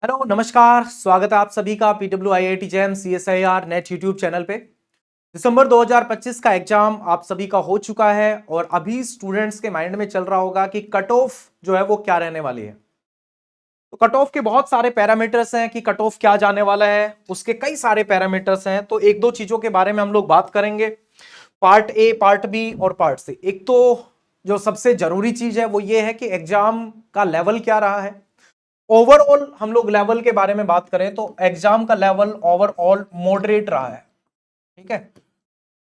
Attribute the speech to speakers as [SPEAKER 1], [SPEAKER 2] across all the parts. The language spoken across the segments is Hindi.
[SPEAKER 1] हेलो नमस्कार, स्वागत है आप सभी का PWIIT jam CSIR net YouTube channel पे। दिसंबर 2025 का एग्जाम आप सभी का हो चुका है और अभी स्टूडेंट्स के माइंड में चल रहा होगा कि कट ऑफ जो है वो क्या रहने वाली है। तो कट ऑफ के बहुत सारे पैरामीटर्स हैं कि कट ऑफ क्या जाने वाला है, उसके कई सारे पैरामीटर्स हैं। तो एक दो चीजों के बारे में हम लोग बात करेंगे, पार्ट ए, पार्ट बी और पार्ट सी। एक तो जो सबसे जरूरी चीज है वो ये है कि एग्जाम का लेवल क्या रहा है। ओवरऑल हम लोग लेवल के बारे में बात करें तो एग्जाम का लेवल ओवरऑल मॉडरेट रहा है। ठीक है,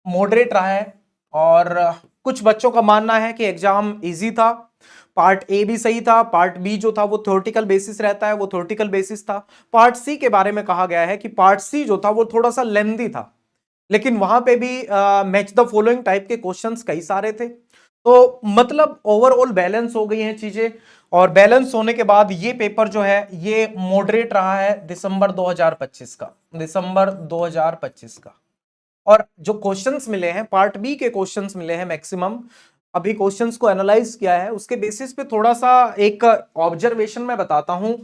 [SPEAKER 1] मॉडरेट रहा है। और कुछ बच्चों का मानना है कि एग्जाम इजी था, पार्ट ए भी सही था, पार्ट बी जो था वो थ्योरेटिकल बेसिस रहता है वो थ्योरेटिकल बेसिस था। पार्ट सी के बारे में कहा गया है कि पार्ट सी जो था वो थोड़ा सा लेंदी था, लेकिन वहां पे भी मैच द फॉलोइंग टाइप के क्वेश्चंस कई सारे थे। तो मतलब ओवरऑल बैलेंस हो गई हैं चीजें, और बैलेंस होने के बाद ये पेपर जो है ये मॉडरेट रहा है दिसंबर 2025 का, दिसंबर 2025 का। और जो क्वेश्चंस मिले हैं, पार्ट बी के क्वेश्चंस मिले हैं मैक्सिमम। अभी क्वेश्चंस को एनालाइज किया है, उसके बेसिस पे थोड़ा सा एक ऑब्जर्वेशन मैं बताता हूं।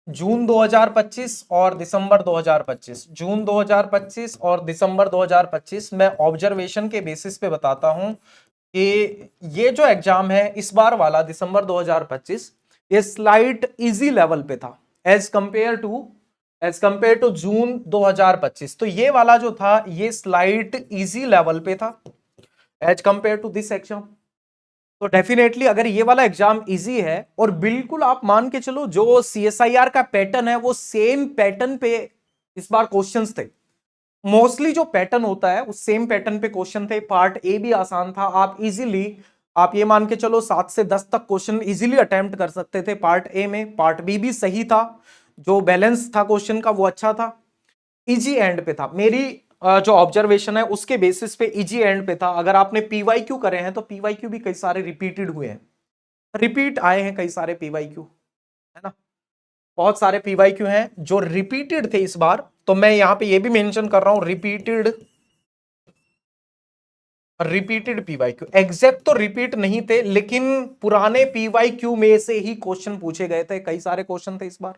[SPEAKER 1] जून 2025 और दिसंबर 2025, जून 2025 और दिसंबर 2025 मैं ऑब्जर्वेशन के बेसिस पे बताता हूं कि ये जो एग्जाम है इस बार वाला दिसंबर 2025, ये स्लाइट इजी लेवल पे था एज कंपेयर टू जून 2025। तो ये वाला जो था ये स्लाइट इजी लेवल पे था as compare to this exam. तो डेफिनेटली अगर ये वाला एग्जाम इजी है, और बिल्कुल आप मान के चलो जो CSIR का पैटर्न है वो सेम पैटर्न पे इस बार क्वेश्चंस थे। मोस्टली जो पैटर्न होता है उस सेम पैटर्न पे क्वेश्चन थे। पार्ट ए भी आसान था, आप इजीली आप ये मान के चलो 7 से 10 तक क्वेश्चन इजीली अटेम्प्ट कर सकते थे पार्ट ए में। पार्ट बी भी सही था, जो बैलेंस था क्वेश्चन का वो अच्छा था, इजी एंड पे था। मेरी जो ऑब्जर्वेशन है उसके बेसिस पे इजी एंड पे था। अगर आपने PYQ करे हैं तो PYQ भी कई सारे रिपीटेड हुए हैं, रिपीट आए हैं कई सारे PYQ, है ना। बहुत सारे PYQ हैं जो रिपीटेड थे इस बार। तो मैं यहां पे ये भी मेंशन कर रहा हूं, रिपीटेड रिपीटेड PYQ। एग्जैक्ट तो रिपीट नहीं थे, लेकिन पुराने PYQ में से ही क्वेश्चन पूछे गए थे, कई सारे क्वेश्चन थे इस बार।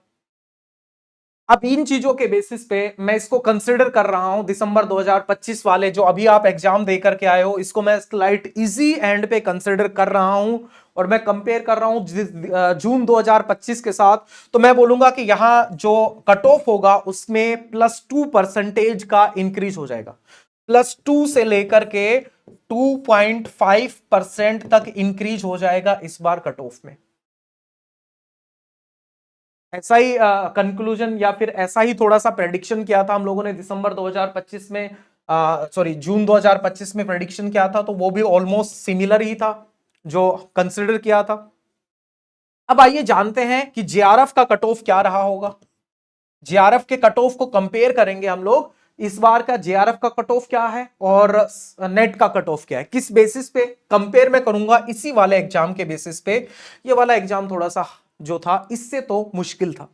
[SPEAKER 1] अब इन चीजों के बेसिस पे मैं इसको कंसिडर कर रहा हूं, दिसंबर 2025 वाले जो अभी आप एग्जाम दे करके आए हो, इसको मैं स्लाइट इजी एंड पे कंसिडर कर रहा हूं। और मैं कंपेयर कर रहा हूं जून 2025 के साथ। तो मैं बोलूंगा कि यहां जो कट ऑफ होगा उसमें +2% का इंक्रीज हो जाएगा। +2 से लेकर के 2.5% तक इंक्रीज हो जाएगा इस बार कट ऑफ में। ऐसा ही कंक्लूजन या फिर ऐसा ही थोड़ा सा प्रेडिक्शन किया था हम लोगों ने दिसंबर 2025 में, सॉरी जून 2025 में प्रेडिक्शन किया था, तो वो भी ऑलमोस्ट सिमिलर ही था जो कंसिडर किया था। अब आइए जानते हैं कि JRF का कट ऑफ क्या रहा होगा। JRF के कट ऑफ को कंपेयर करेंगे हम लोग, इस बार का JRF का कट ऑफ क्या है और नेट का कट ऑफ क्या है, किस बेसिस पे कंपेयर मैं करूंगा, इसी वाले एग्जाम के बेसिस पे। ये वाला एग्जाम थोड़ा सा जो था इससे तो मुश्किल था,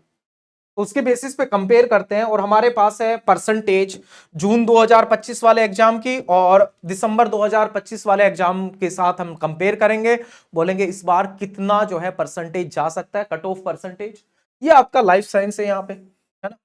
[SPEAKER 1] उसके बेसिस पे कंपेयर करते हैं। और हमारे पास है परसेंटेज जून 2025 वाले एग्जाम की और दिसंबर 2025 वाले एग्जाम के साथ हम कंपेयर करेंगे, बोलेंगे इस बार कितना जो है परसेंटेज जा सकता है, कट ऑफ परसेंटेज। ये आपका लाइफ साइंस है यहाँ पे, है ना।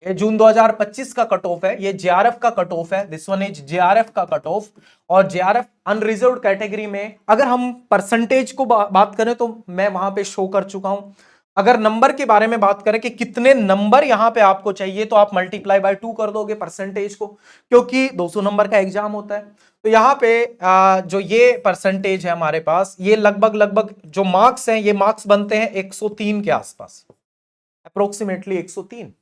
[SPEAKER 1] ये जून 2025 का कट ऑफ है, ये JRF का कट ऑफ है, दिस वन इज JRF का कट ऑफ। और JRF अनरिजर्व्ड कैटेगरी में अगर हम परसेंटेज को बात करें तो मैं वहां पे शो कर चुका हूं। अगर नंबर के बारे में बात करें कि कितने नंबर यहां पे आपको चाहिए, तो आप मल्टीप्लाई बाय 2 कर दोगे परसेंटेज को, क्योंकि 200 नंबर का एग्जाम होता है। तो यहां पे जो ये परसेंटेज है हमारे पास, ये लगभग लगभग जो मार्क्स हैं, ये मार्क्स बनते हैं 103 के आसपास, अप्रोक्सीमेटली 103।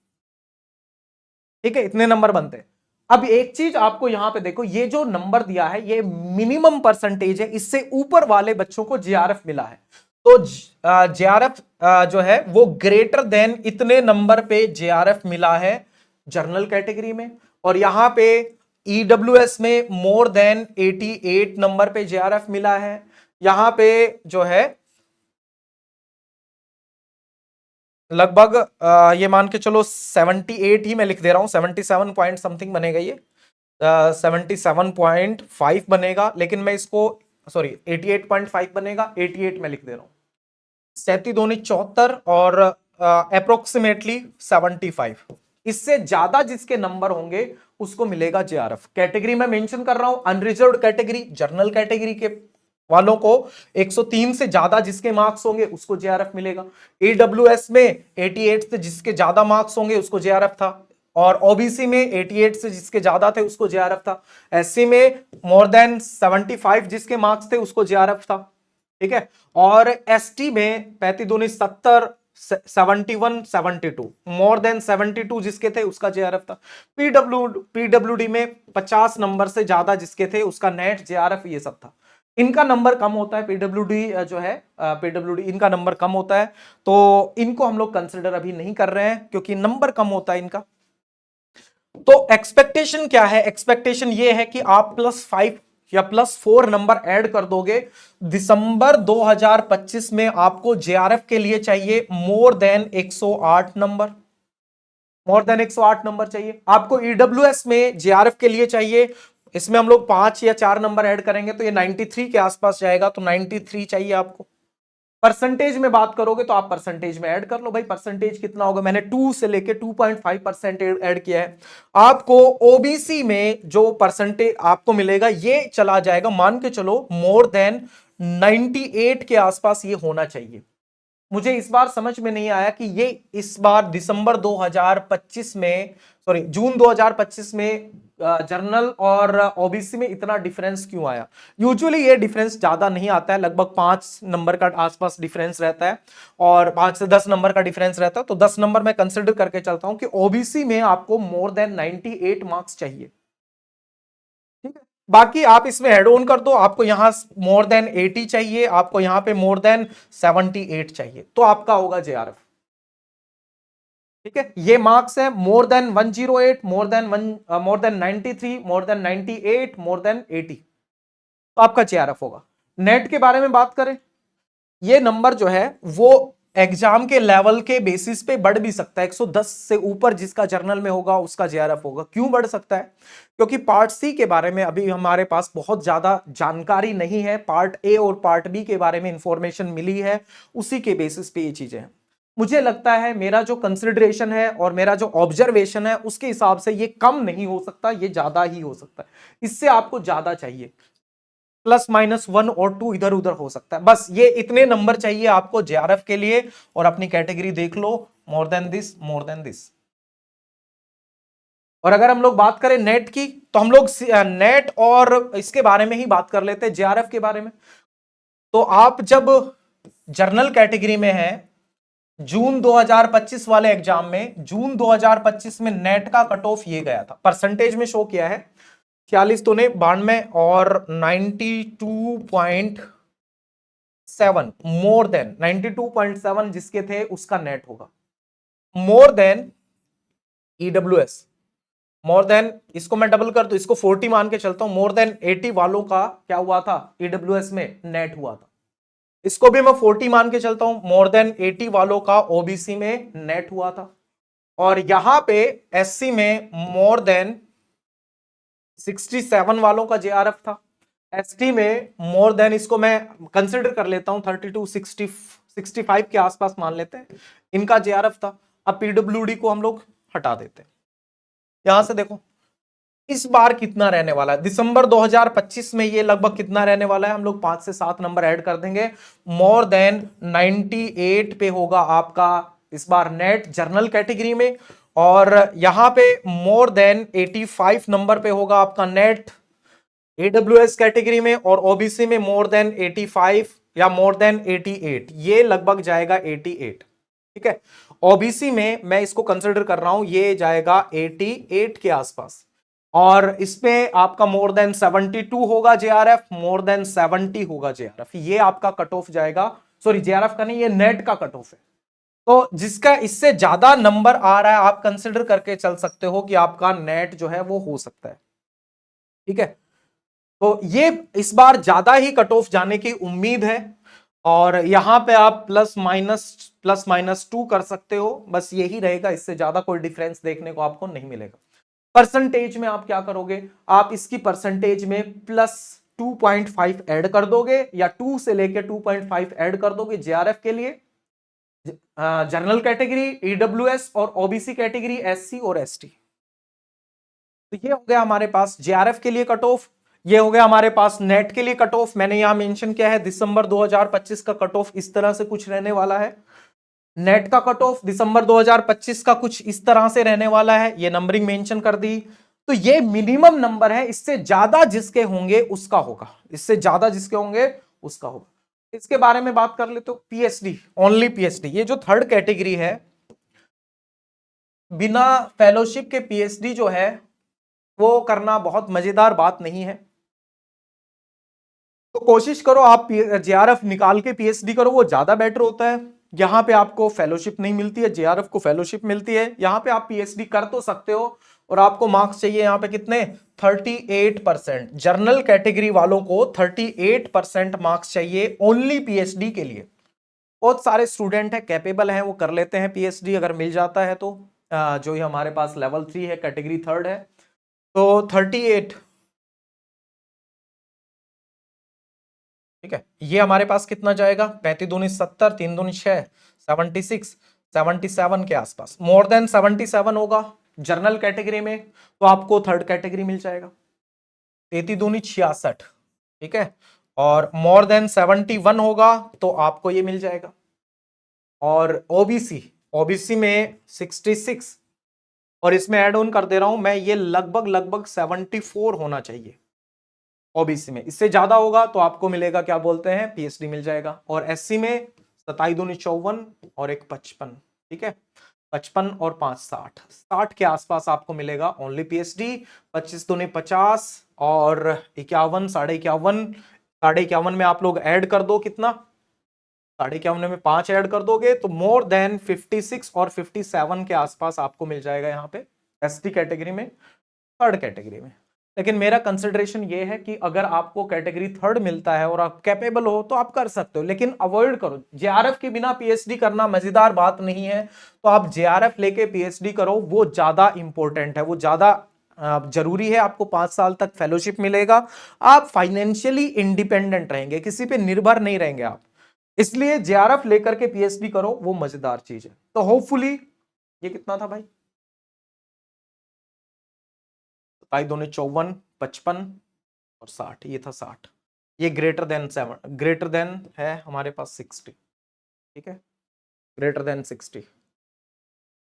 [SPEAKER 1] ठीक है, इतने नंबर बनते हैं। अब एक चीज आपको यहां पे देखो, ये जो नंबर दिया है ये मिनिमम परसेंटेज है, इससे ऊपर वाले बच्चों को JRF मिला है। तो JRF जो है वो ग्रेटर देन इतने नंबर पे JRF मिला है जनरल कैटेगरी में। और यहां पे EWS में मोर देन 88 नंबर पे JRF मिला है। यहां पे जो है लगभग ये मान के चलो 78 ही मैं लिख दे रहा हूं, 77 पॉइंट समथिंग बनेगा ये, 77.5 बनेगा, लेकिन मैं इसको सॉरी 88.5 बनेगा, 88 में लिख दे रहा हूं। 37 दूनी 74 और अप्रोक्सीमेटली 75। इससे ज्यादा जिसके नंबर होंगे उसको मिलेगा जेआरएफ। कैटेगरी में मेंशन कर रहा हूं, अनरिजर्व्ड कैटेगरी, जर्नल कैटेगरी के वालों को 103 से ज्यादा जिसके मार्क्स होंगे उसको जेआरएफ मिलेगा। ईडब्ल्यूएस में 88 से जिसके ज्यादा मार्क्स होंगे उसको जेआरएफ था, और ओबीसी में 88 से जिसके ज्यादा थे उसको जेआरएफ था। एससी में मोर देन 75 जिसके मार्क्स थे उसको जेआरएफ था, ठीक है। और एसटी में 35 दूनी 70, 71, 72, मोर देन 72 जिसके थे उसका जेआरएफ था। पीडब्ल्यूडी में 50 नंबर से ज्यादा जिसके थे उसका नेट जेआरएफ ये सब था। इनका नंबर कम होता है, पीडब्ल्यूडी जो है पीडब्ल्यूडी इनका नंबर कम होता है, तो इनको हम लोग कंसिडर अभी नहीं कर रहे हैं क्योंकि नंबर कम होता है इनका। तो एक्सपेक्टेशन क्या है? एक्सपेक्टेशन ये है कि आप +5 या +4 नंबर ऐड कर दोगे। दिसंबर 2025 में आपको जेआरएफ के लिए चाहिए more than 108 number, more than 108 number चाहिए आपको। ईडब्ल्यूएस में जेआरएफ के लिए चाहिए, इसमें हम लोग 5 या 4 नंबर ऐड करेंगे तो ये 93 के आसपास जाएगा, तो 93 चाहिए आपको। परसेंटेज में बात करोगे तो आप परसेंटेज में ऐड कर लो भाई, परसेंटेज कितना होगा, मैंने 2 से लेके 2.5% ऐड किया है। आपको ओबीसी में जो परसेंटेज आपको मिलेगा ये चला जाएगा, मान के चलो मोर देन 98 के आसपास ये होना चाहिए। मुझे इस बार समझ में नहीं आया कि ये इस बार दिसंबर 2025 में, सॉरी जून 2025 में जर्नल और ओबीसी में इतना डिफरेंस क्यों आया। यूजुअली ये डिफरेंस ज्यादा नहीं आता है, लगभग 5 नंबर का आसपास डिफरेंस रहता है, और 5 से 10 नंबर का डिफरेंस रहता है, तो 10 नंबर मैं कंसिडर करके चलता हूं कि ओबीसी में आपको मोर देन 98 मार्क्स चाहिए, ठीक है। बाकी आप इसमें एड ऑन कर दो, आपको यहां मोर देन 80 चाहिए, आपको यहां पे मोर देन 78 चाहिए, तो आपका होगा जेआरएफ, ठीक है। ये मार्क्स है more than 108, more than 93, more than 98, more than 80, तो आपका जेआरएफ होगा। नेट के बारे में बात करें, ये नंबर जो है वो एग्जाम के लेवल के बेसिस पे बढ़ भी सकता है। 110 से ऊपर जिसका जर्नल में होगा उसका जेआरएफ होगा। क्यों बढ़ सकता है? क्योंकि पार्ट सी के बारे में अभी हमारे पास बहुत ज्यादा जानकारी नहीं है, पार्ट ए और पार्ट बी के बारे में इंफॉर्मेशन मिली है, उसी के बेसिस पे ये चीजें हैं। मुझे लगता है मेरा जो कंसिडरेशन है और मेरा जो ऑब्जर्वेशन है उसके हिसाब से ये कम नहीं हो सकता, ये ज्यादा ही हो सकता है। इससे आपको ज्यादा चाहिए, +-1 और 2 इधर उधर हो सकता है, बस ये इतने नंबर चाहिए आपको जेआरएफ के लिए। और अपनी कैटेगरी देख लो, more than this, more than this. और अगर हम लोग बात करें नेट की, तो हम लोग नेट और इसके बारे में ही बात कर लेते हैं, जेआरएफ के बारे में। तो आप जब जर्नल कैटेगरी में हैं, जून 2025 वाले एग्जाम में, जून 2025 में नेट का कट ऑफ ये गया था, परसेंटेज में शो किया है 46 तो नहीं 92 और 92.7, मोर देन 92.7 जिसके थे उसका नेट होगा। More than EWS, more than, इसको मैं डबल कर दूं, इसको 40 मान के चलता हूं, मोर देन 80 वालों का क्या हुआ था ईडब्ल्यूएस में नेट हुआ था। इसको भी मैं 40 मान के चलता हूं, मोर देन 80 वालों का ओबीसी में नेट हुआ था। और यहां पे एससी में मोर देन 67 वालों का जेआरएफ था। एसटी में मोर देन, इसको मैं कंसिडर कर लेता हूं 32, 65 के आसपास मान लेते हैं, इनका जेआरएफ था। अब पीडब्ल्यूडी को हम लोग हटा देते हैं। यहां से देखो इस बार कितना रहने वाला है, दिसंबर 2025 में ये लगभग कितना रहने वाला है, हम लोग 5 से 7 नंबर ऐड कर देंगे, मोर देन 98 पे होगा आपका इस बार नेट जर्नल कैटेगरी में। और यहां पे मोर देन 85 नंबर पे होगा आपका नेट एडब्ल्यूएस कैटेगरी में, और ओबीसी में मोर देन 85 या मोर देन 88, ये लगभग जाएगा 88, ठीक है। ओबीसी में मैं इसको कंसिडर कर रहा हूं, ये जाएगा 88 के आसपास। और इसमें आपका मोर देन 72 होगा जेआरएफ, मोर देन 70 होगा जेआरएफ, ये आपका कट ऑफ जाएगा। सॉरी जेआरएफ का नहीं, ये नेट का कट ऑफ है। तो जिसका इससे ज्यादा नंबर आ रहा है आप कंसिडर करके चल सकते हो कि आपका नेट जो है वो हो सकता है, ठीक है। तो ये इस बार ज्यादा ही कट ऑफ जाने की उम्मीद है, और यहां पे आप +-2 कर सकते हो, बस यही रहेगा, इससे ज्यादा कोई डिफरेंस देखने को आपको नहीं मिलेगा। परसेंटेज में आप क्या करोगे, आप इसकी परसेंटेज में +2.5 ऐड कर दोगे, या 2 से लेके 2.5 ऐड कर दोगे जेआरएफ के लिए। जनरल कैटेगरी, ईडब्ल्यूएस और ओबीसी कैटेगरी, एससी और एसटी। तो ये हो गया हमारे पास जेआरएफ के लिए कट ऑफ। ये हो गया हमारे पास नेट के लिए कट ऑफ। मैंने यहां मेंशन किया है दिसंबर 2025 का कट ऑफ इस तरह से कुछ रहने वाला है। नेट का कट ऑफ दिसंबर 2025 का कुछ इस तरह से रहने वाला है, ये नंबरिंग मेंशन कर दी। तो ये मिनिमम नंबर है, इससे ज्यादा जिसके होंगे उसका होगा, इससे ज्यादा जिसके होंगे उसका होगा। इसके बारे में बात कर ले तो पीएचडी, ओनली पीएचडी, ये जो थर्ड कैटेगरी है, बिना फेलोशिप के पीएचडी जो है वो करना बहुत मजेदार बात नहीं है। तो कोशिश करो आप जेआरएफ निकाल के पीएचडी करो, वो ज्यादा बेटर होता है। यहां पे आपको फेलोशिप नहीं मिलती है, जेआरएफ को फेलोशिप मिलती है। यहां पे आप पीएचडी कर तो सकते हो और आपको मार्क्स चाहिए यहां पे कितने, 38%। जर्नल कैटेगरी वालों को 38% मार्क्स चाहिए ओनली पीएचडी के लिए। बहुत सारे स्टूडेंट है कैपेबल हैं, वो कर लेते हैं पीएचडी अगर मिल जाता है तो। जो ये हमारे पास लेवल 3 है, कैटेगरी थर्ड है, तो 38, ठीक है। ये हमारे पास कितना जाएगा, 35 दूनी 70, 3 दूनी 6, 76, 77 के आसपास। मोर देन 77 होगा जर्नल कैटेगरी में तो आपको थर्ड कैटेगरी मिल जाएगा। 33 दूनी 66, ठीक है। और मोर देन 71 होगा तो आपको ये मिल जाएगा। और ओबीसी, ओबीसी में 66, और इसमें ऐड ऑन कर दे रहा हूं मैं, ये लगभग लगभग 74 होना चाहिए ओबीसी में। इससे ज्यादा होगा तो आपको मिलेगा, क्या बोलते हैं, पीएचडी मिल जाएगा। और एससी में 27 दूनी 54 और एक 55, ठीक है। 55 और 5 60, 60 के आसपास आपको मिलेगा ओनली पीएचडी। 25 दूनी 50 और 51, 51, 51 में आप लोग ऐड कर दो कितना, 51 में 5 ऐड कर दोगे तो मोर देन 56 और 57 के आसपास आपको मिल जाएगा यहाँ पे एसटी कैटेगरी में, थर्ड कैटेगरी में। लेकिन मेरा कंसिडरेशन ये है कि अगर आपको कैटेगरी थर्ड मिलता है और आप कैपेबल हो तो आप कर सकते हो, लेकिन अवॉइड करो। जेआरएफ के बिना पीएचडी करना मजेदार बात नहीं है, तो आप जेआरएफ लेके पीएचडी करो, वो ज्यादा इंपॉर्टेंट है, वो ज्यादा जरूरी है। आपको 5 साल तक फेलोशिप मिलेगा, आप फाइनेंशियली इंडिपेंडेंट रहेंगे, किसी पे निर्भर नहीं रहेंगे आप। इसलिए जेआरएफ लेकर के पीएचडी करो, वो मजेदार चीज है। तो होपफुली ये कितना था भाई, 54, 55 और 60, ये था 60। ये ग्रेटर देन 7, ग्रेटर देन है हमारे पास 60, ठीक है, ग्रेटर देन 60।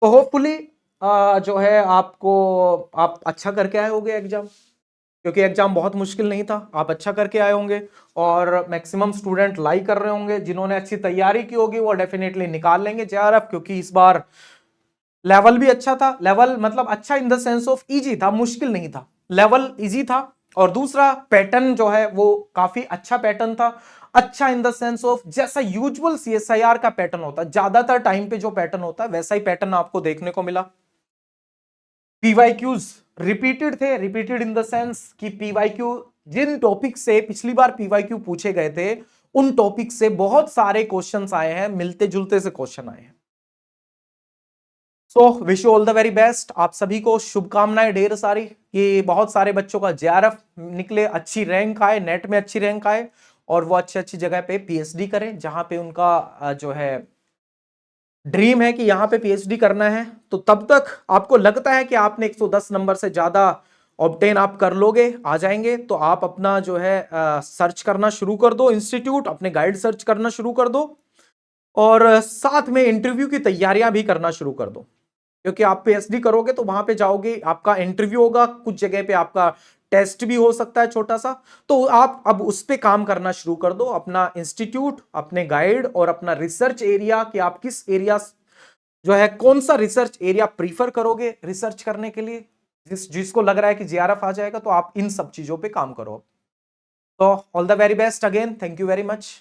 [SPEAKER 1] तो होपफुली जो है आपको, आप अच्छा करके आए होंगे एग्जाम, क्योंकि एग्जाम बहुत मुश्किल नहीं था, आप अच्छा करके आए होंगे। और मैक्सिमम स्टूडेंट लाइक कर रहे होंगे, जिन्होंने अच्छी तैयारी की होगी वो डेफिनेटली निकाल लेंगे जेआरएफ, क्योंकि इस बार लेवल भी अच्छा था। लेवल मतलब अच्छा in the sense of easy था, मुश्किल नहीं था, लेवल इजी था। और दूसरा पैटर्न जो है वो काफी अच्छा पैटर्न था। अच्छा इन द सेंस ऑफ जैसा यूजुअल सीएसआईआर का पैटर्न होता है, ज्यादातर टाइम पे जो पैटर्न होता है वैसा ही पैटर्न आपको देखने को मिला। पीवाईक्यूज रिपीटेड थे, रिपीटेड इन द सेंस कि पीवाईक्यू जिन टॉपिक से पिछली बार पीवाईक्यू पूछे गए थे उन टॉपिक से बहुत सारे क्वेश्चंस आए हैं, मिलते जुलते से क्वेश्चन आए हैं। So wish you all the very best, आप सभी को शुभकामनाएं ढेर सारी कि बहुत सारे बच्चों का जेआरएफ निकले, अच्छी रैंक आए, नेट में अच्छी रैंक आए और वो अच्छी अच्छी जगह पे पीएचडी करें, जहां पे उनका जो है ड्रीम है कि यहां पे पीएचडी करना है। तो तब तक आपको लगता है कि आपने 110 नंबर से ज्यादा ऑब्टेन आप कर लोगे, आ जाएंगे, तो आप अपना जो है सर्च करना शुरू कर दो, इंस्टीट्यूट अपने गाइड सर्च करना शुरू कर दो और साथ में इंटरव्यू की तैयारियां भी करना शुरू कर दो। क्योंकि आप पीएचडी करोगे तो वहां पे जाओगे, आपका इंटरव्यू होगा, कुछ जगह पे आपका टेस्ट भी हो सकता है छोटा सा, तो आप अब उस पे काम करना शुरू कर दो। अपना इंस्टीट्यूट, अपने गाइड और अपना रिसर्च एरिया, कि आप किस एरिया जो है, कौन सा रिसर्च एरिया प्रीफर करोगे रिसर्च करने के लिए, जिसको लग रहा है कि जेआरएफ आ जाएगा, तो आप इन सब चीजों पे काम करो। तो all the very best again, thank you very much.